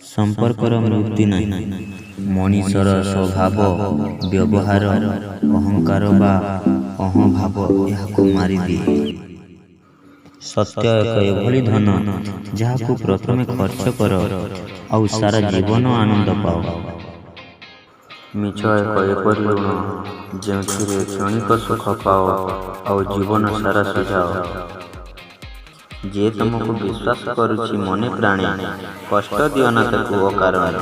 संपर्कर मुक्ति नहीं। मनीषर स्वभाव व्यवहार अहंकार बा अहंभाव यहाको मारी दिए। सत्य एक एभली धन जहाको प्रथमे खर्च कर आउ सारा जीवन आनंद पाओ। मिछ एक एपरि ऋण जेउथिरे क्षणिक सुख पाओ आउ जीवन सारा सुझाओ। जे तुमको विश्वास करुछि मने प्राणे कष्ट दियो ना ताकू अकारण।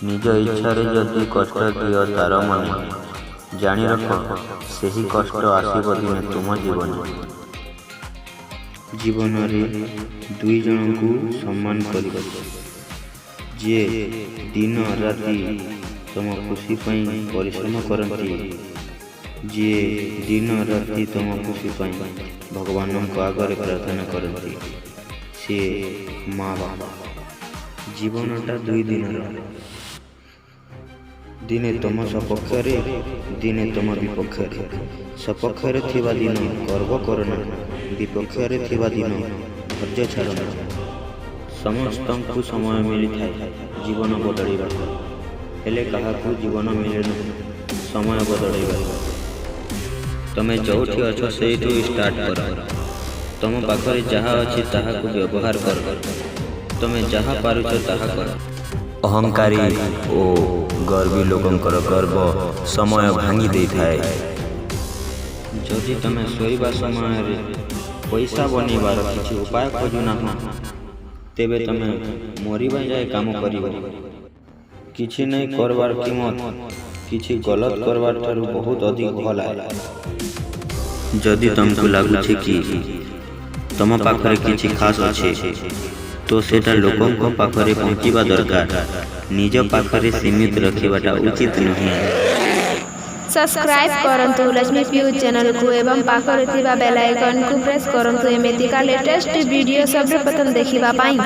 निज इच्छा रे जदि कष्ट दियो तार मने जानी रख सेही कष्ट आसीब दिने तुम जीवन। जीवन रे दुई जन को सम्मान करिब जे दिन राति तुम खुशी पाई परिश्रम करती। जी दिन राति तुम खुशी पाई भगवान को आगे प्रार्थना करती सी माँ बाबा। जीवनटा दुई दिन दिने तुम सपक्ष दिने तुम विपक्ष। सपक्ष थिबा दिन गर्व करना विपक्ष थिबा दिन धैर्य छाड़ना। समस्त को समय मिली थाए जीवन बदलवा हेले काहाकू जीवन मिले ना समय बदलवा। तमे जोठी अछ सेठू स्टार्ट कर। तुम पाखरे जहाँ अच्छी ताहाकू व्यवहार कर। तमे जहाँ पारुछ ताहा कर। अहंकारी ओ गर्वी लोकंकर गर्व समय भांगी दे थाए। जदि तमे सोइबा समय रे पैसा बनेबार किछि उपाय खोजुना तेबे तमे मरिबा जाए काम करिब। किछि नहीं करबार कीमत किछि गलत करबार ठारू बहुत अधिक भल है। जदि तुमको लगुचे कि तुम पाखरे किछि खास अच्छे तो सेटा लोकों को पाखरे पहुँचीबा दरकार। निज पाखरे सीमित रखिबाटा उचित नहीं। सब्सक्राइब करंतु लक्ष्मी फ्यूज चैनल को एवं पाखरे थिबा बेल आइकन को प्रेस करंतु एमेतिका लेटेस्ट वीडियो सबसे प्रथम देखिबा पाई।